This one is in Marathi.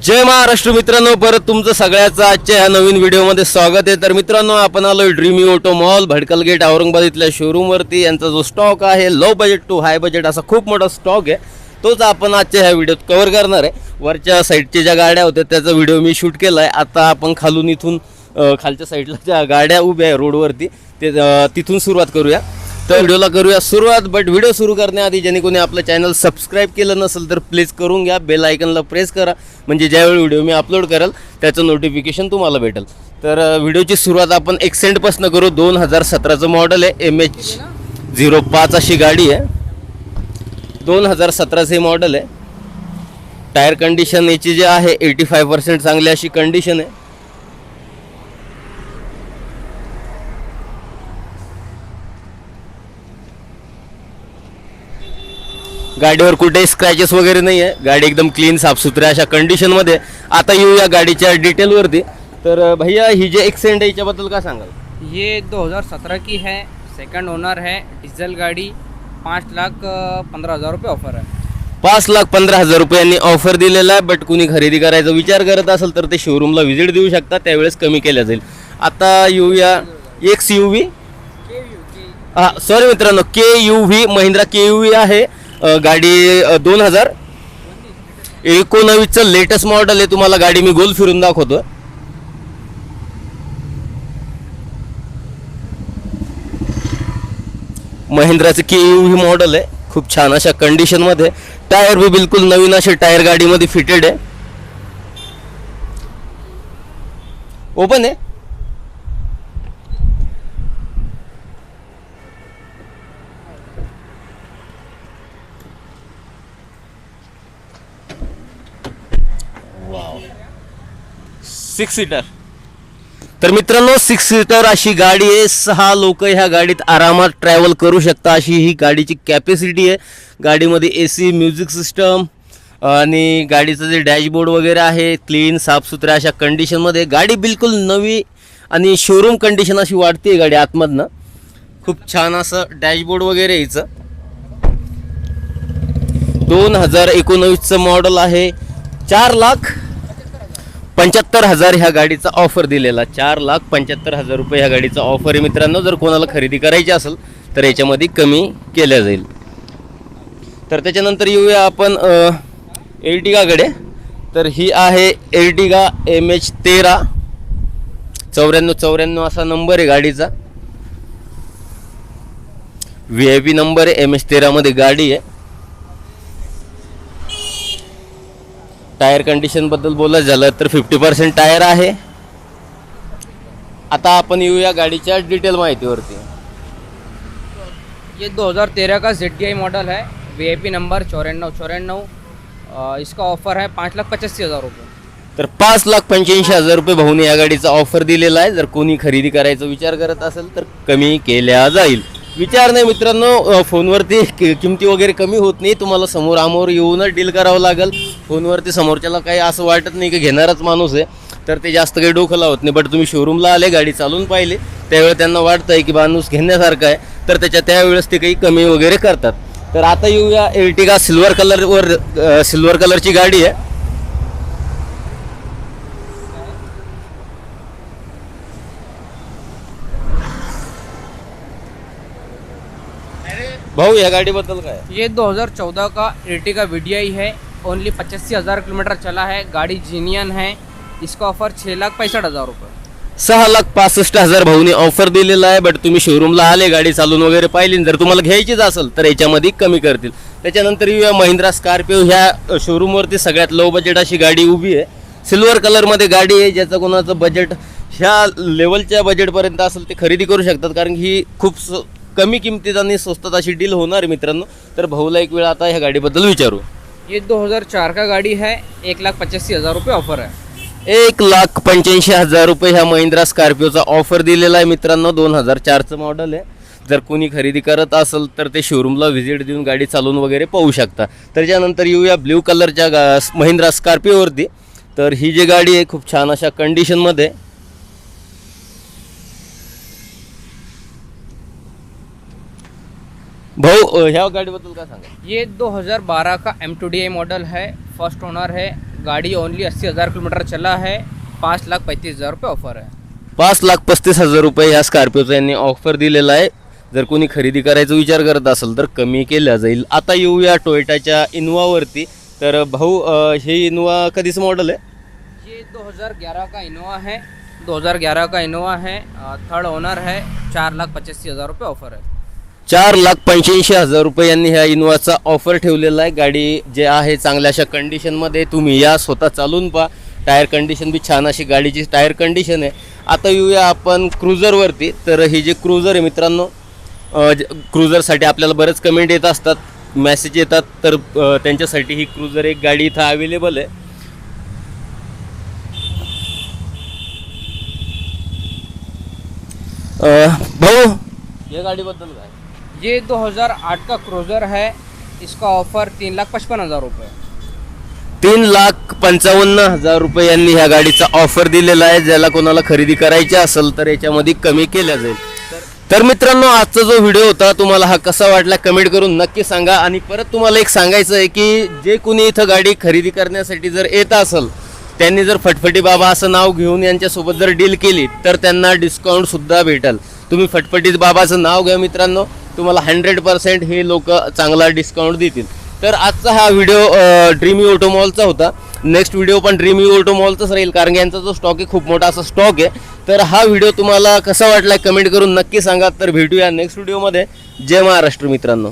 जय महाराष्ट्र मित्रांनो, परत तुमचं सगळ्याचं आजच्या ह्या नवीन व्हिडिओमध्ये स्वागत आहे. तर मित्रांनो, आपण आलोय Dreamy Auto Mall Bhadkal Gate Aurangabad इथल्या शोरूमवरती. यांचा जो स्टॉक आहे low budget to high budget असा खूप मोठा स्टॉक आहे, तोच आपण आजच्या ह्या व्हिडिओत कव्हर करणार आहे. वरच्या साईडच्या ज्या गाड्या होत्या त्याचा व्हिडिओ मी शूट केला आहे. आता आपण खालून इथून खालच्या साईडला ज्या गाड्या उभ्या आहे रोडवरती ते तिथून सुरुवात करूया. तर व्हिडिओला करूया सुरुवात. बट व्हिडिओ सुरू करण्याआधी ज्याने कोणी आपलं चॅनल सबस्क्राईब केलं नसेल तर प्लीज करून घ्या. बेल आयकनला प्रेस करा, म्हणजे ज्यावेळी व्हिडिओ मी अपलोड करेल त्याचं नोटिफिकेशन तुम्हाला भेटेल. तर व्हिडिओची सुरुवात आपण एक्सेंटपासून करू. 2017चं मॉडेल आहे, MH05 अशी गाडी आहे. 2017चे मॉडेल आहे. टायर कंडिशन याची जी आहे 85% चांगली अशी कंडिशन आहे. गाडीवर कुठेही स्क्रॅचेस वगैरे नाही आहे. गाडी एकदम क्लीन साफसुथऱ्या अशा कंडिशनमध्ये. आता येऊया गाडीच्या डिटेलवरती. तर भैया ही जे एक्सेंट आहे याच्याबद्दल काय सांगाल? ये 2017 की है, सेकंड ओनर है, डीजल गाड़ी, 5,15,000 रुपये ऑफर है. 5,15,000 रुपयांनी ऑफर दिलेला आहे. बट कुणी खरेदी करायचा विचार करत असेल तर ते शोरूमला व्हिजिट देऊ शकता, त्यावेळेस कमी केल्या जाईल. आता येऊया XUV. सॉरी मित्रांनो, KUV महिंद्रा KUV आहे. गाडी 2019चं लेटेस्ट मॉडेल आहे. तुम्हाला गाडी मी गोल फिरून दाखवतो. महिंद्राचं KUV मॉडेल आहे, खूप छान अशा कंडिशनमध्ये. टायर बी बिलकुल नवीन असे टायर गाडीमध्ये फिटेड आहे. ओपन आहे. Wow, 6 seater. तर मित्रांनो, 6 सीटर अशी गाडी आहे. 6 लोक ह्या गाडीत आरामात ट्रॅव्हल करू शकता अशी ही गाडीची कॅपॅसिटी आहे. गाडीमध्ये AC, म्युझिक सिस्टम आणि गाडीचं जे डॅशबोर्ड वगैरे आहे क्लीन साफसुथऱ्या अशा कंडिशनमध्ये. गाडी बिलकुल नवी आणि शोरूम कंडिशन अशी वाटते गाडी आतमधनं. खूप छान असं डॅशबोर्ड वगैरे यायचं. 2019चं मॉडेल आहे. 4,75,000 ह्या गाडीचा ऑफर दिलेला. 4,75,000 रुपये ह्या गाडीचा ऑफर आहे मित्रांनो. जर कोणाला खरेदी करायची असेल तर याच्यामध्ये कमी केल्या जाईल. तर त्याच्यानंतर येऊया आपण एर्टिगाकडे. तर ही आहे एर्टिगा MH13. 9494 असा नंबर आहे गाडीचा. VIP नंबर आहे. MH13 मध्ये गाडी आहे. टायर कंडिशन बद्दल बोलायचं झालं तर 50% टायर आहे. आता आपण येऊया गाडीच्या डिटेल माहितीवरती. ये 2013 का ZDI मॉडल है, VIP नंबर 9494. इसका ऑफर है 5,85,000 रुपये. तर 5,85,000 रुपये भाऊने या गाडीचा ऑफर दिलेला आहे. जर कोणी खरेदी करायचा विचार करत असेल तर कमी केल्या जाईल. विचार नाही मित्रांनो, फोनवरती किमती वगैरे कमी होत नाही. तुम्हाला समोर आमोर येऊनच डील करावं लागेल. फोनवरती समोरच्याला काही असं वाटत नाही की घेणाराच माणूस आहे तर ते जास्त काही डोकं लावत नाही. बट तुम्ही शोरूमला आले, गाडी चालून पाहिली, त्यावेळेस त्यांना वाटतं आहे की माणूस घेण्यासारखा आहे, तर त्यावेळेस ते काही कमी वगैरे करतात. तर आता येऊया एर्टिगा सिल्वर कलरची गाडी आहे. भाऊ या गाडीबद्दल काय? ये 2014 का एर्टिगा VDI है, ओनली 85,000 किलोमीटर चला है. गाड़ी जीनियन है. इसका ऑफर 6,65,000 रुपये. 6,65,000 भाऊने ऑफर दिलेला आहे. बट तुम्ही शोरूमला आले, गाडी चालून वगैरे पाहिली, जर तुम्हाला घ्यायचीच असेल तर याच्यामध्ये कमी करतील. त्याच्यानंतर येऊया महिंद्रा स्कॉर्पिओ. ह्या शोरूमवरती सगळ्यात लो बजेट अशी गाडी उभी आहे. सिल्वर कलरमध्ये गाडी आहे. ज्याचं कोणाचं बजेट ह्या लेवलच्या बजेटपर्यंत असेल ते खरेदी करू शकतात, कारण ही खूप कमी किमतीत आणि स्वस्तात अशी डील होणार आहे मित्रांनो. तर भाऊला एक वेळ आता ह्या गाडीबद्दल विचारू. ये 2004 का गाड़ी है, 1,85,000 रुपये ऑफर है. 1,85,000 रुपये ह्या महिंद्रा स्कॉर्पिओचा ऑफर दिलेला आहे मित्रांनो. 2004चं मॉडेल आहे. जर कोणी खरेदी करत असेल तर ते शोरूमला व्हिजिट देऊन गाडी चालवून वगैरे पाहू शकता. त्याच्यानंतर येऊया ब्ल्यू कलरच्या महिंद्रा स्कॉर्पिओवरती. तर ही जी गाडी आहे खूप छान अशा कंडिशनमध्ये. भाऊ ह्या गाडीबद्दल काय सांगा? ये 2012 का M2DI मॉडल है, फर्स्ट ओनर है, गाड़ी ओनली 80,000 किलोमीटर चला है, 5,35,000 रुपये ऑफर है। 5,35,000 रुपये या स्कॉर्पिओचा यांनी ऑफर दिलेला आहे. जर कोणी खरेदी करायचा विचार करत असेल तर कमी केल्या जाईल. आता येऊया टोयोटाच्या इनोवावरती. तर भाऊ हे इनोवा कधीचं मॉडेल आहे? ये 2011 का इनोवा है, 2011 का इनोवा है, थर्ड ओनर है, 4,85,000 रुपये ऑफर है। 4,85,000 रुपये यांनी ह्या इनोवाचा ऑफर ठेवलेला आहे. गाडी जे आहे चांगल्या अशा कंडिशनमध्ये, तुम्ही या स्वतः चालून पहा. टायर कंडिशन बी छान अशी गाडीची टायर कंडिशन आहे. आता येऊया आपण क्रुझरवरती. तर ही जी क्रुझर आहे मित्रांनो, क्रुझरसाठी आपल्याला बरेच कमेंट येत असतात, मेसेज येतात. तर त्यांच्यासाठी ही क्रुझर एक गाडी इथं अवेलेबल आहे. भाऊ या गाडीबद्दल काय? ये 2008 का क्रूज़र है, इसका ऑफर 3,55,000 रुपये। 3,55,000 रुपये यांनी ह्या गाडीचा ऑफर दिलेला आहे. ज्याला कोणाला खरेदी करायची असेल तर याच्यामध्ये कमी केल्या जाईल. तर मित्रांनो, आजचा जो व्हिडिओ होता तुम्हाला हा कसा वाटला कमेंट करून नक्की सांगा. आणि परत तुम्हाला एक सांगायचं आहे की जे कुणी इथं गाडी खरेदी करण्यासाठी जर येत असेल, त्यांनी जर फटफटी बाबा असं नाव घेऊन यांच्यासोबत जर डील केली तर त्यांना डिस्काउंटसुद्धा भेटेल. तुम्ही फटफटी बाबाचं नाव घ्या मित्रांनो, तुम्हाला 100% हे लोक चांगला डिस्काउंट देतील. तर आजचा हा व्हिडिओ ड्रीमी ऑटो मॉलचा होता. नेक्स्ट व्हिडिओ पण ड्रीमी ऑटो मॉलचाच राहील, कारण की यांचा जो स्टॉक आहे खूप मोठा असा स्टॉक आहे. तर हा व्हिडिओ तुम्हाला कसा वाटला कमेंट करून नक्की सांगा. तर भेटूया नेक्स्ट व्हिडिओमध्ये. जय महाराष्ट्र मित्रांनो.